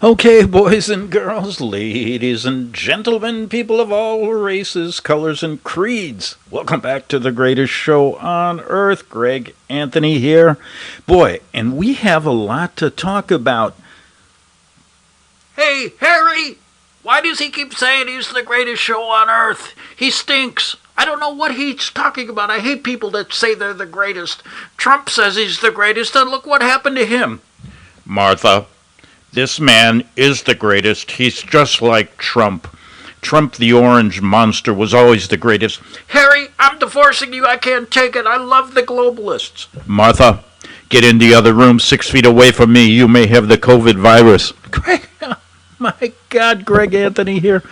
Okay, boys and girls, ladies and gentlemen, people of all races, colors, and creeds, welcome back to the greatest show on earth. Greg Anthony here. Boy, and we have a lot to talk about. Hey, Harry! Why does he keep saying he's the greatest show on earth? He stinks. I don't know what he's talking about. I hate people that say they're the greatest. Trump says he's the greatest, and look what happened to him. Martha, this man is the greatest. He's just like Trump. Trump, the orange monster, was always the greatest. Harry, I'm divorcing you. I can't take it. I love the globalists. Martha, get in the other room 6 feet away from me. You may have the COVID virus. Greg, My God, Greg Anthony here.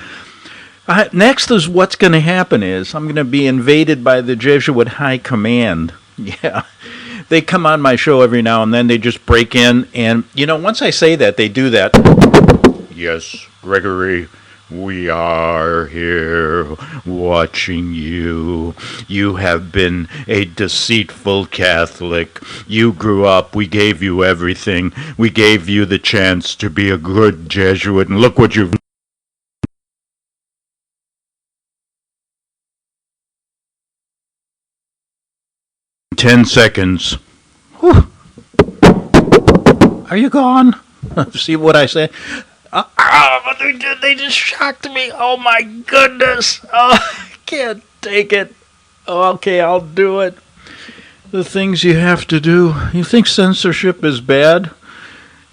Next is what's going to happen is I'm going to be invaded by the Jesuit High Command. Yeah. They come on my show every now and then. They just break in. And, once I say that, they do that. Yes, Gregory, we are here watching you. You have been a deceitful Catholic. You grew up. We gave you everything. We gave you the chance to be a good Jesuit. And look what you've 10 seconds. Whew. Are you gone? See what I say? They just shocked me. Oh, my goodness. Oh, I can't take it. Oh, okay, I'll do it. The things you have to do. You think censorship is bad?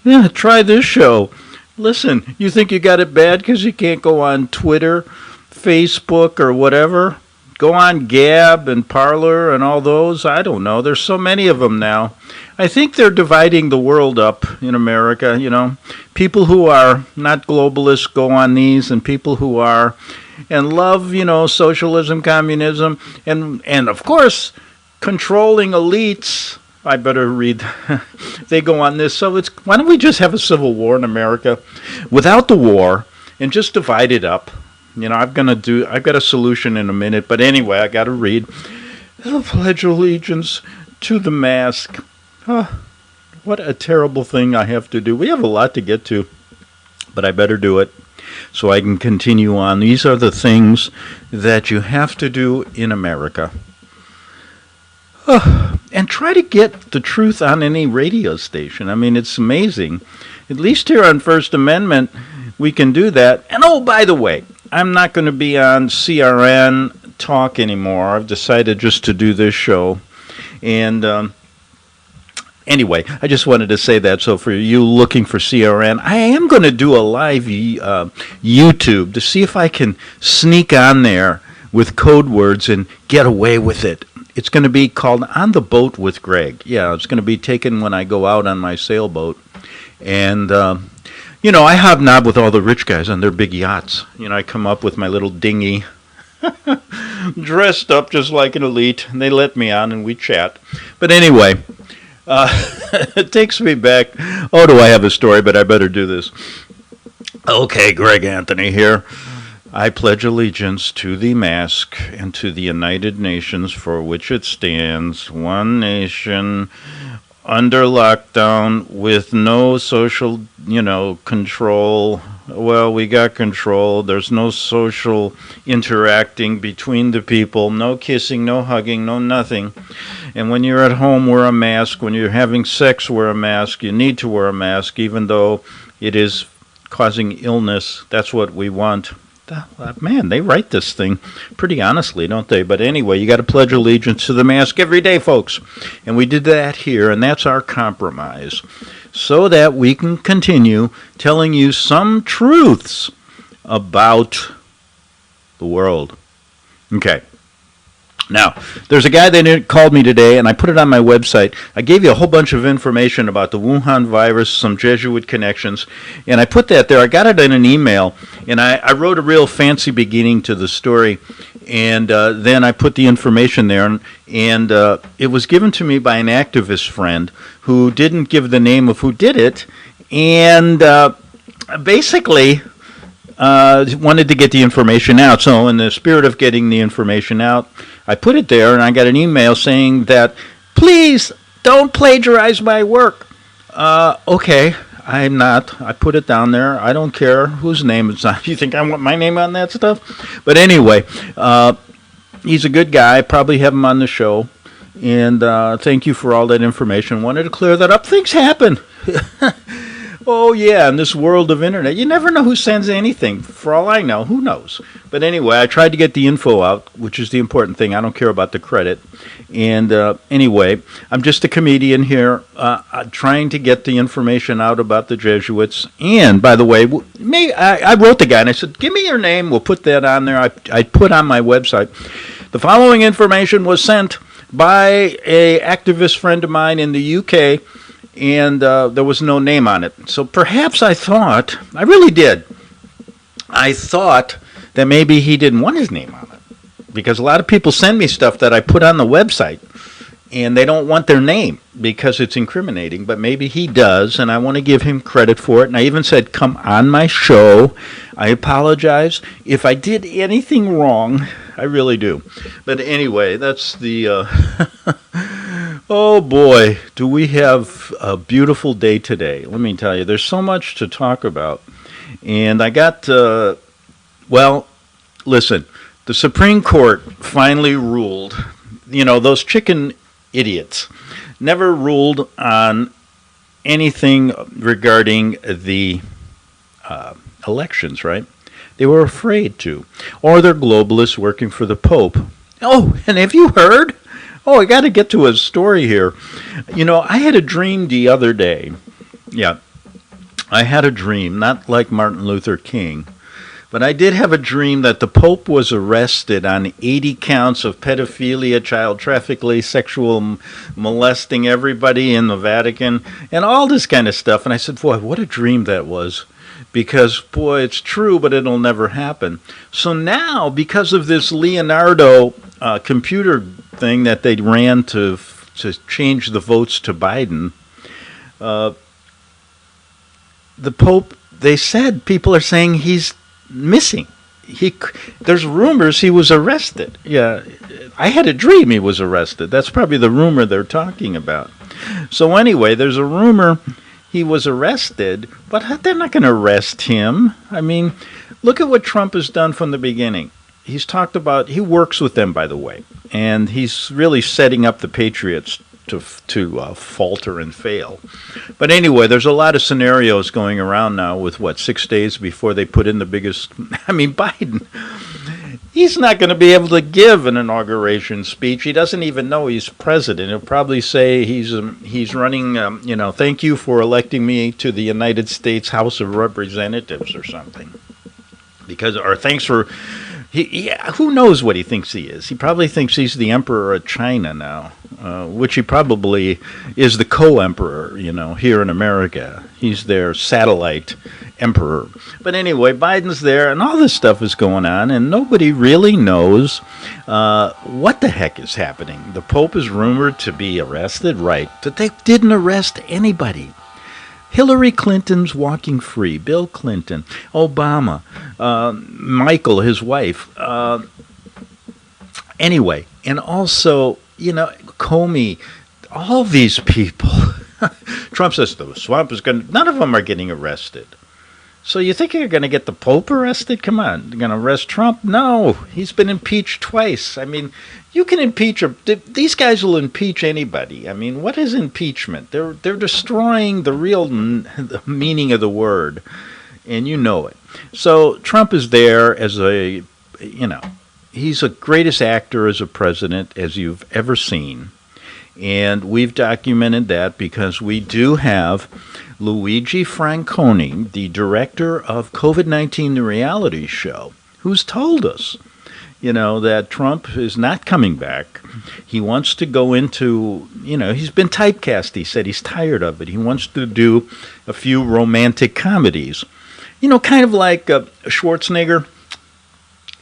Yeah, try this show. Listen, you think you got it bad because you can't go on Twitter, Facebook, or whatever? Go on Gab and Parler and all those. I don't know. There's so many of them now. I think they're dividing the world up in America, People who are not globalists go on these, and people who are and love, socialism, communism, and of course, controlling elites. I better read. They go on this. So why don't we just have a civil war in America without the war and just divide it up? I've got a solution in a minute, but anyway, I got to read. I pledge allegiance to the mask. What a terrible thing I have to do. We have a lot to get to, but I better do it so I can continue on. These are the things that you have to do in America. And try to get the truth on any radio station. I mean, it's amazing. At least here on First Amendment, we can do that. And oh, by the way, I'm not going to be on CRN Talk anymore. I've decided just to do this show. And anyway, I just wanted to say that. So for you looking for CRN, I am going to do a live YouTube to see if I can sneak on there with code words and get away with it. It's going to be called On the Boat with Greg. Yeah, it's going to be taken when I go out on my sailboat. And I hobnob with all the rich guys on their big yachts. I come up with my little dinghy, dressed up just like an elite, and they let me on and we chat. But anyway, it takes me back. Oh, do I have a story, but I better do this. Okay, Greg Anthony here. I pledge allegiance to the mask and to the United Nations for which it stands, one nation, under lockdown with no social, control. Well, we got control. There's no social interacting between the people. No kissing, no hugging, no nothing. And when you're at home, wear a mask. When you're having sex, wear a mask. You need to wear a mask, even though it is causing illness. That's what we want. Man, they write this thing pretty honestly, don't they? But anyway, you got to pledge allegiance to the mask every day, folks. And we did that here, and that's our compromise, so that we can continue telling you some truths about the world. Okay. Now, there's a guy that called me today, and I put it on my website. I gave you a whole bunch of information about the Wuhan virus, some Jesuit connections, and I put that there. I got it in an email, and I wrote a real fancy beginning to the story, and then I put the information there, and it was given to me by an activist friend who didn't give the name of who did it, and basically wanted to get the information out. So in the spirit of getting the information out, I put it there, and I got an email saying that, please don't plagiarize my work. Okay, I'm not. I put it down there. I don't care whose name it's on. You think I want my name on that stuff? But anyway, he's a good guy. Probably have him on the show. And thank you for all that information. Wanted to clear that up. Things happen. Oh, yeah, in this world of internet, you never know who sends anything. For all I know, who knows? But anyway, I tried to get the info out, which is the important thing. I don't care about the credit. And anyway, I'm just a comedian here trying to get the information out about the Jesuits. And, by the way, I wrote the guy, and I said, give me your name. We'll put that on there. I put on my website. The following information was sent by a activist friend of mine in the UK, and there was no name on it. So perhaps I really did, I thought that maybe he didn't want his name on it. Because a lot of people send me stuff that I put on the website, and they don't want their name because it's incriminating. But maybe he does, and I want to give him credit for it. And I even said, come on my show. I apologize. If I did anything wrong, I really do. But anyway, that's the... Oh boy, do we have a beautiful day today. Let me tell you, there's so much to talk about. And I got, listen, the Supreme Court finally ruled, those chicken idiots never ruled on anything regarding the elections, right? They were afraid to. Or they're globalists working for the Pope. Oh, and have you heard? Oh, I got to get to a story here. I had a dream the other day. Yeah, I had a dream, not like Martin Luther King, but I did have a dream that the Pope was arrested on 80 counts of pedophilia, child trafficking, sexual molesting everybody in the Vatican, and all this kind of stuff. And I said, boy, what a dream that was. Because, boy, it's true, but it'll never happen. So now, because of this Leonardo computer thing that they ran to change the votes to Biden, the Pope, they said, people are saying he's missing. There's rumors he was arrested. Yeah, I had a dream he was arrested. That's probably the rumor they're talking about. So anyway, there's a rumor he was arrested, but they're not going to arrest him. I mean, look at what Trump has done from the beginning. He's talked about, he works with them, by the way, and he's really setting up the Patriots to falter and fail. But anyway, there's a lot of scenarios going around now with, 6 days before they put in the biggest, Biden, he's not going to be able to give an inauguration speech. He doesn't even know he's president. He'll probably say he's running, thank you for electing me to the United States House of Representatives or something. Or thanks for... who knows what he thinks he is? He probably thinks he's the emperor of China now, which he probably is the co-emperor, here in America. He's their satellite emperor. But anyway, Biden's there, and all this stuff is going on, and nobody really knows what the heck is happening. The Pope is rumored to be arrested, right? But they didn't arrest anybody. Hillary Clinton's walking free. Bill Clinton, Obama, Michael, his wife. Anyway, and also, Comey, all these people. Trump says the swamp is going to... None of them are getting arrested. So you think you're going to get the Pope arrested? Come on. You're going to arrest Trump? No. He's been impeached twice. You can impeach... These guys will impeach anybody. What is impeachment? They're destroying the real meaning of the word. And you know it. So Trump is there as a... he's the greatest actor as a president as you've ever seen. And we've documented that because we do have Luigi Franconi, the director of COVID-19, the reality show, who's told us, that Trump is not coming back. He wants to go into, he's been typecast. He said he's tired of it. He wants to do a few romantic comedies. Kind of like Schwarzenegger.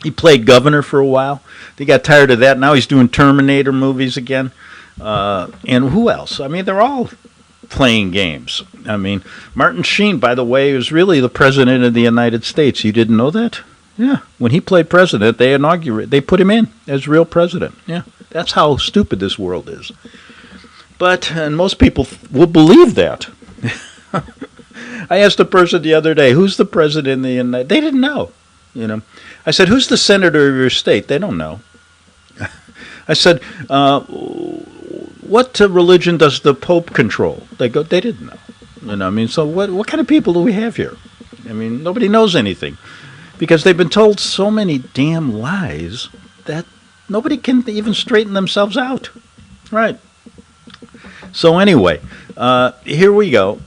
He played governor for a while. They got tired of that. Now he's doing Terminator movies again. And who else? They're all playing games. Martin Sheen, by the way, is really the president of the United States. You didn't know that? Yeah. When he played president, they put him in as real president. Yeah. That's how stupid this world is. And most people will believe that. I asked a person the other day, who's the president of the United States? They didn't know. I said, who's the senator of your state? They don't know. I said, what religion does the Pope control? They didn't know. So what kind of people do we have here? Nobody knows anything because they've been told so many damn lies that nobody can even straighten themselves out. Right. So anyway, here we go.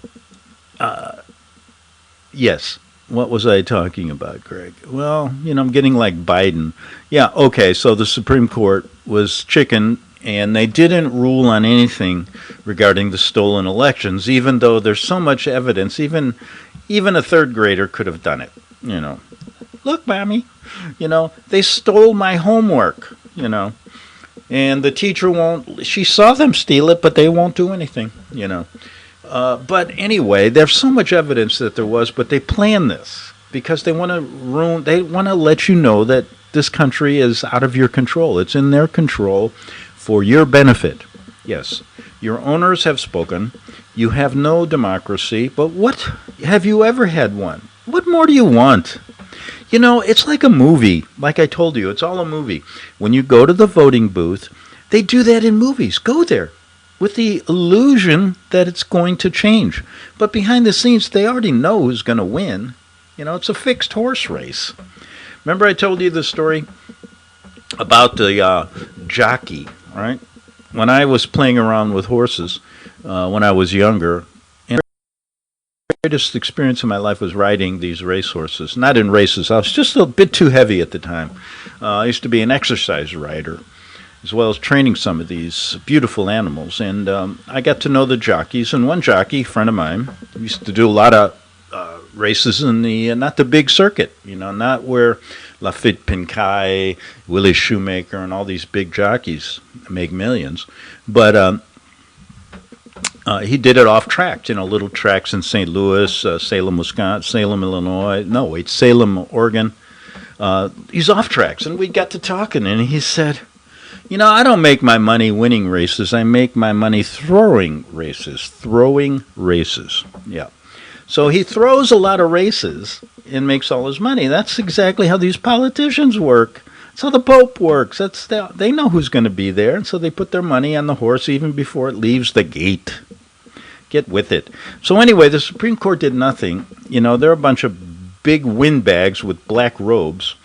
Yes. What was I talking about, Greg? Well, I'm getting like Biden. Yeah, okay, so the Supreme Court was chicken, and they didn't rule on anything regarding the stolen elections, even though there's so much evidence. Even a third grader could have done it, Look, Mommy, they stole my homework, and the teacher won't, she saw them steal it, but they won't do anything, But anyway, there's so much evidence that there was, but they planned this because they want to let you know that this country is out of your control. It's in their control for your benefit. Yes, your owners have spoken. You have no democracy, but what have you ever had one? What more do you want? It's like a movie. Like I told you, it's all a movie. When you go to the voting booth, they do that in movies. Go there with the illusion that it's going to change. But behind the scenes, they already know who's going to win. It's a fixed horse race. Remember I told you the story about the jockey, right? When I was playing around with horses when I was younger, and the greatest experience of my life was riding these racehorses. Not in races. I was just a bit too heavy at the time. I used to be an exercise rider, as well as training some of these beautiful animals. And I got to know the jockeys. And one jockey, a friend of mine, used to do a lot of races in the, not the big circuit, not where Lafitte Pincay, Willie Shoemaker, and all these big jockeys make millions. But he did it off tracks, little tracks in St. Louis, Salem, Wisconsin, Salem, Illinois. No, wait, Salem, Oregon. He's off tracks. And we got to talking, and he said, I don't make my money winning races. I make my money throwing races. Yeah. So he throws a lot of races and makes all his money. That's exactly how these politicians work. That's how the Pope works. They know who's going to be there, and so they put their money on the horse even before it leaves the gate. Get with it. So anyway, the Supreme Court did nothing. They're a bunch of big windbags with black robes.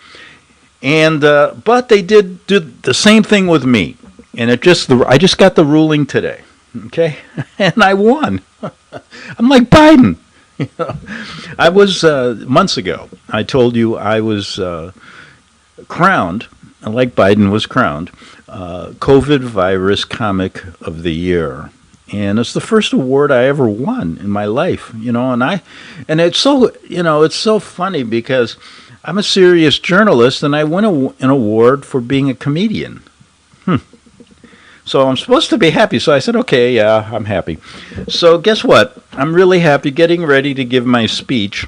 And but they did do the same thing with me, and I just got the ruling today, okay, and I won. I'm like Biden. I was months ago. I told you I was crowned, like Biden was crowned, COVID virus comic of the year. And it's the first award I ever won in my life, and it's so funny because I'm a serious journalist, and I won an award for being a comedian. So I'm supposed to be happy. So I said, okay, yeah, I'm happy. So guess what? I'm really happy, getting ready to give my speech.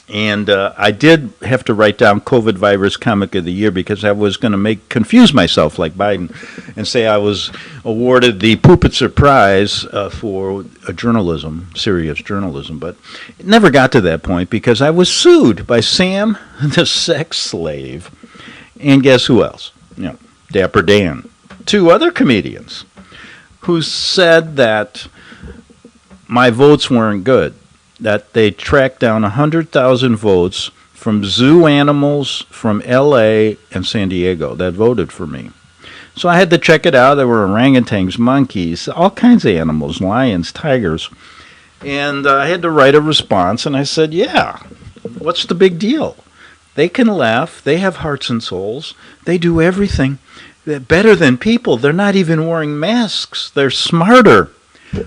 And I did have to write down COVID virus comic of the year because I was going to confuse myself like Biden and say I was awarded the Pulitzer Prize for journalism, serious journalism. But it never got to that point because I was sued by Sam the Sex Slave. And guess who else? Dapper Dan. 2 other comedians who said that my votes weren't good. That they tracked down 100,000 votes from zoo animals from L.A. and San Diego that voted for me. So I had to check it out. There were orangutans, monkeys, all kinds of animals, lions, tigers. And I had to write a response, and I said, yeah, what's the big deal? They can laugh. They have hearts and souls. They do everything. They're better than people. They're not even wearing masks. They're smarter.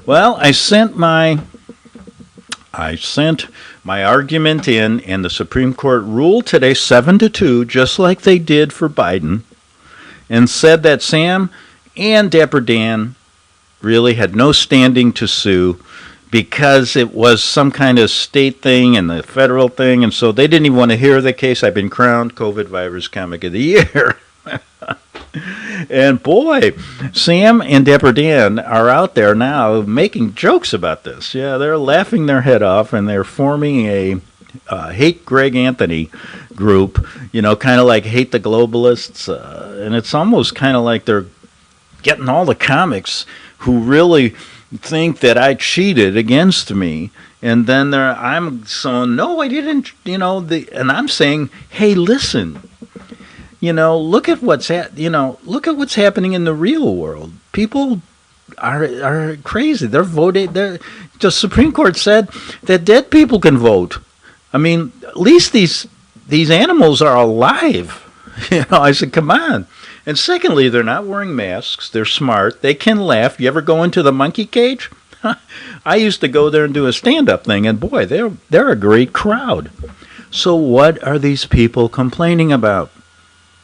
Well, I sent my argument in, and the Supreme Court ruled today 7-2, just like they did for Biden, and said that Sam and Dapper Dan really had no standing to sue because it was some kind of state thing and the federal thing, and so they didn't even want to hear the case. I've been crowned COVID virus comic of the year. And boy, Sam and Dapper Dan are out there now making jokes about this. Yeah, they're laughing their head off, and they're forming a hate Greg Anthony group, kind of like hate the globalists. And it's almost kind of like they're getting all the comics who really think that I cheated against me. And then I'm saying, no, I didn't, and I'm saying, hey, listen, look at what's look at what's happening in the real world. People are crazy. They're voting. The Supreme Court said that dead people can vote. I mean, at least these animals are alive. I said, come on. And secondly, they're not wearing masks. They're smart. They can laugh. You ever go into the monkey cage? I used to go there and do a stand-up thing, and boy, they're a great crowd. So what are these people complaining about?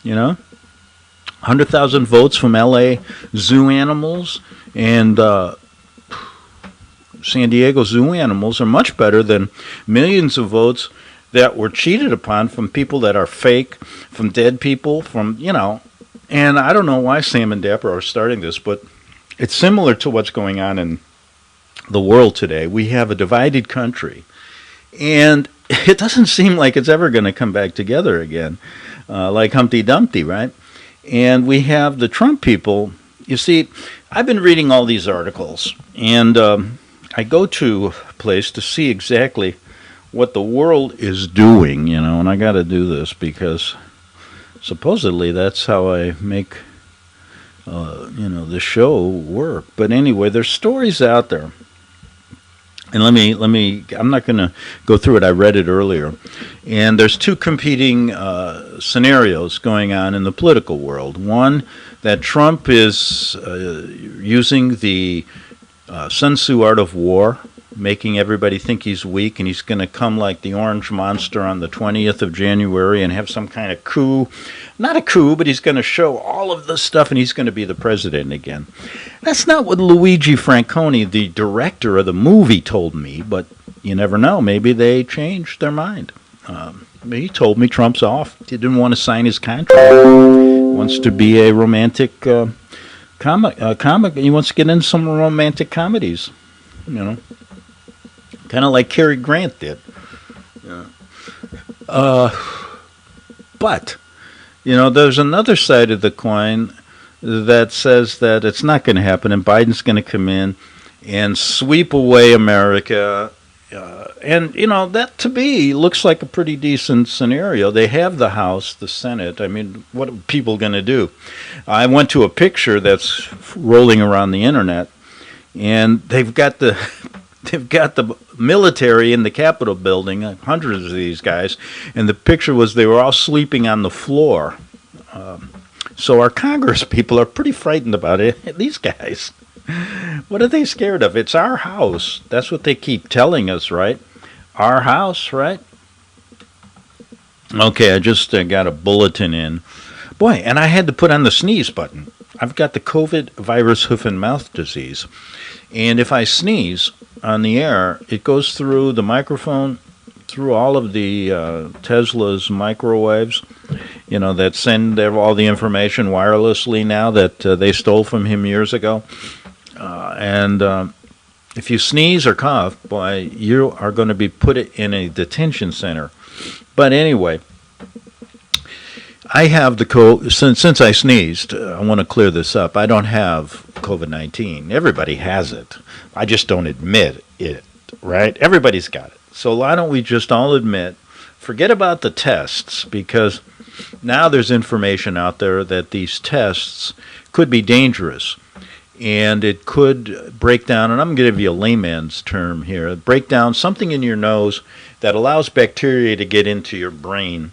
100,000 votes from L.A. zoo animals and San Diego zoo animals are much better than millions of votes that were cheated upon from people that are fake, from dead people, And I don't know why Sam and Dapper are starting this, but it's similar to what's going on in the world today. We have a divided country, and it doesn't seem like it's ever going to come back together again, like Humpty Dumpty, right? And we have the Trump people. You see, I've been reading all these articles, and I go to a place to see exactly what the world is doing, and I got to do this because supposedly that's how I make, the show work. But anyway, there's stories out there. And I'm not going to go through it. I read it earlier. And there's two competing scenarios going on in the political world. One, that Trump is using the Sun Tzu art of war, making everybody think he's weak, and he's going to come like the orange monster on the 20th of January and have some kind of coup. Not a coup, but he's going to show all of this stuff, and he's going to be the president again. That's not what Luigi Franconi, the director of the movie, told me, but you never know. Maybe they changed their mind. He told me Trump's off. He didn't want to sign his contract. He wants to be a romantic comic. He wants to get in some romantic comedies, kind of like Cary Grant did. But, there's another side of the coin that says that it's not going to happen, and Biden's going to come in and sweep away America. And, that to me looks like a pretty decent scenario. They have the House, the Senate. I mean, what are people going to do? I went to a picture that's rolling around the internet, and they've got the military in the Capitol building, hundreds of these guys, and the picture was they were all sleeping on the floor. So our Congress people are pretty frightened about it. These guys, what are they scared of? It's our house. That's what they keep telling us, right? Our house, right? Okay, I just got a bulletin in. Boy, and I had to put on the sneeze button. I've got the COVID virus hoof and mouth disease. And if I sneeze on the air, it goes through the microphone, through all of the Tesla's microwaves, that send all the information wirelessly now that they stole from him years ago. And if you sneeze or cough, boy, you are going to be put in a detention center. But anyway, I have the since I sneezed, I want to clear this up. I don't have COVID-19. Everybody has it. I just don't admit it, right? Everybody's got it. So why don't we just all admit, forget about the tests, because now there's information out there that these tests could be dangerous. And it could break down, and I'm going to give you a layman's term here, break down something in your nose that allows bacteria to get into your brain.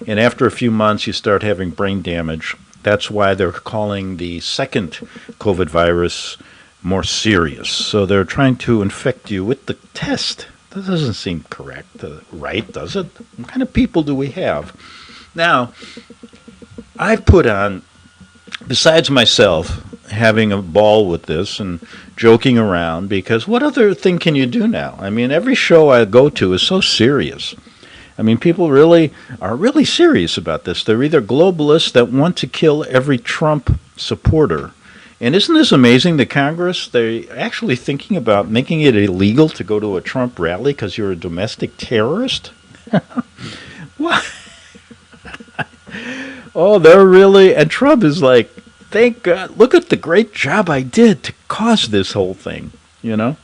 And after a few months, you start having brain damage. That's why they're calling the second COVID virus more serious. So they're trying to infect you with the test. That doesn't seem correct, right, does it? What kind of people do we have? Now, I've put on, besides myself having a ball with this and joking around, because what other thing can you do now? I mean, every show I go to is so serious. I mean, people really are really serious about this. They're either globalists that want to kill every Trump supporter. And isn't this amazing? The Congress, they're actually thinking about making it illegal to go to a Trump rally because you're a domestic terrorist? What? Oh, they're really, and Trump is like, thank God, look at the great job I did to cause this whole thing, you know?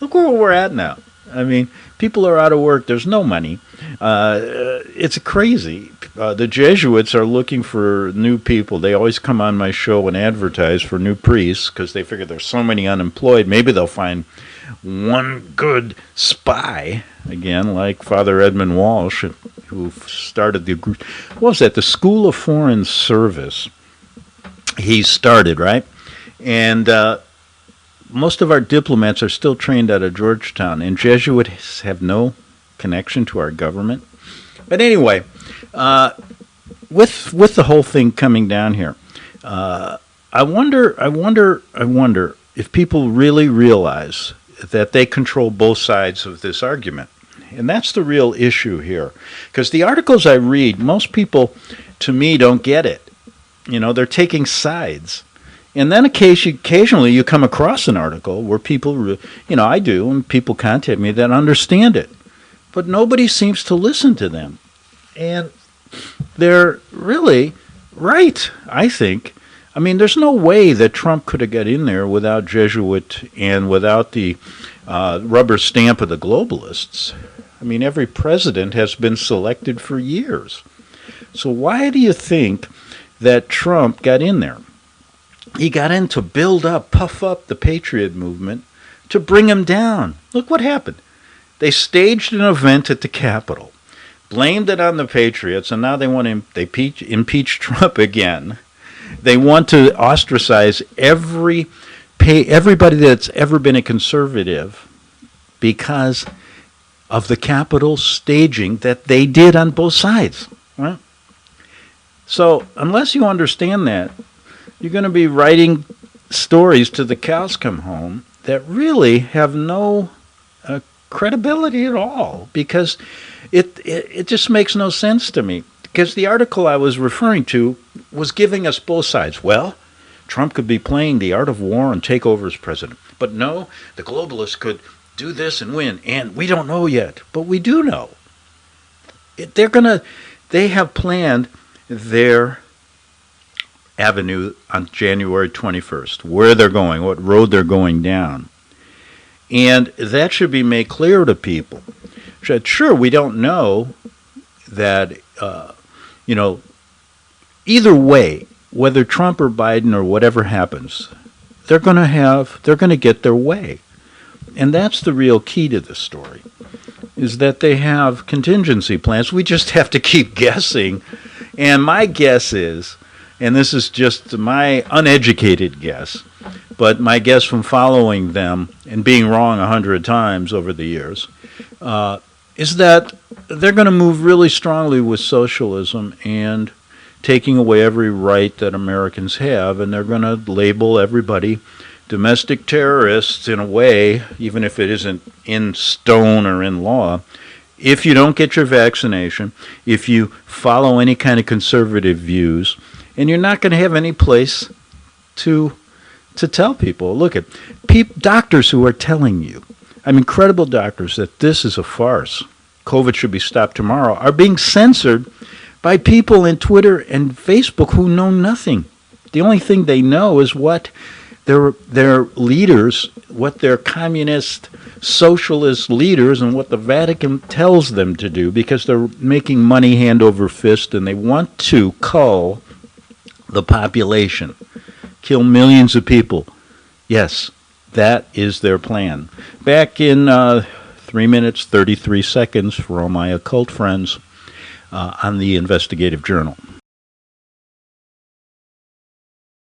Look where we're at now. I mean, people are out of work. There's no money. It's crazy. The Jesuits are looking for new people. They always come on my show and advertise for new priests because they figure there's so many unemployed. Maybe they'll find one good spy, again, like Father Edmund Walsh, who started the group. What was that? The School of Foreign Service. He started, right? And most of our diplomats are still trained out of Georgetown, and Jesuits have no connection to our government. But anyway, with the whole thing coming down here, I wonder if people really realize that they control both sides of this argument. And that's the real issue here. Because the articles I read, most people, to me, don't get it. You know, they're taking sides. And then occasionally you come across an article where people, I do, and people contact me that understand it. But nobody seems to listen to them. And they're really right, I think. I mean, there's no way that Trump could have got in there without Jesuit and without the rubber stamp of the globalists. I mean, every president has been selected for years. So why do you think that Trump got in there? He got in to build up, puff up the Patriot movement, to bring him down. Look what happened. They staged an event at the Capitol, blamed it on the Patriots, and now they want to impeach Trump again. They want to ostracize everybody that's ever been a conservative because of the Capitol staging that they did on both sides. Right? So unless you understand that, you're going to be writing stories till the cows come home that really have no credibility at all, because it just makes no sense to me. Because the article I was referring to was giving us both sides. Well, Trump could be playing the art of war and take over as president. But no, the globalists could do this and win. And we don't know yet, but we do know. They have planned their avenue on January 21st, where they're going, what road they're going down. And that should be made clear to people. Sure, we don't know that, either way, whether Trump or Biden or whatever happens, they're going to get their way. And that's the real key to this story, is that they have contingency plans. We just have to keep guessing. And my guess is, and this is just my uneducated guess, but my guess from following them and being wrong 100 times over the years, is that they're going to move really strongly with socialism and taking away every right that Americans have, and they're going to label everybody domestic terrorists in a way, even if it isn't in stone or in law. If you don't get your vaccination, if you follow any kind of conservative views, and you're not going to have any place to tell people. Look at doctors who are telling you, credible doctors, that this is a farce. COVID should be stopped tomorrow, are being censored by people in Twitter and Facebook who know nothing. The only thing they know is what their leaders, what their communist, socialist leaders, and what the Vatican tells them to do, because they're making money hand over fist, and they want to cull the population, kill millions of people. Yes, that is their plan. Back in 3 minutes, 33 seconds for all my occult friends on the Investigative Journal.